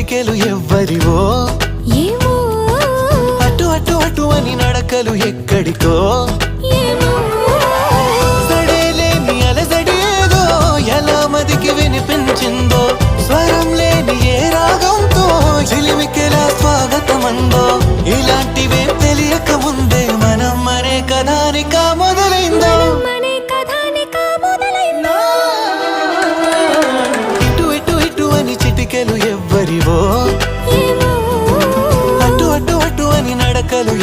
చిటికెలు ఎవ్వరివో ఏమో అటు అటు అటు అని నడకలు ఎక్కడికో ఏమో సడేలేని అలజడేదో ఎలా మదికి వినిపించిందో స్వరం లేని ఏ రాగంతో చిలిమికెలా స్వాగతమందో ఇలాంటివే తెలియక ముందే మనం మరే కథానిక మొదలైందో మనే కథానిక మొదలైందో ఇటు ఇటు ఇటు అని చిటికెలు ఎవ్వరివో ఏమో అటు అటు అటు అని నడకలు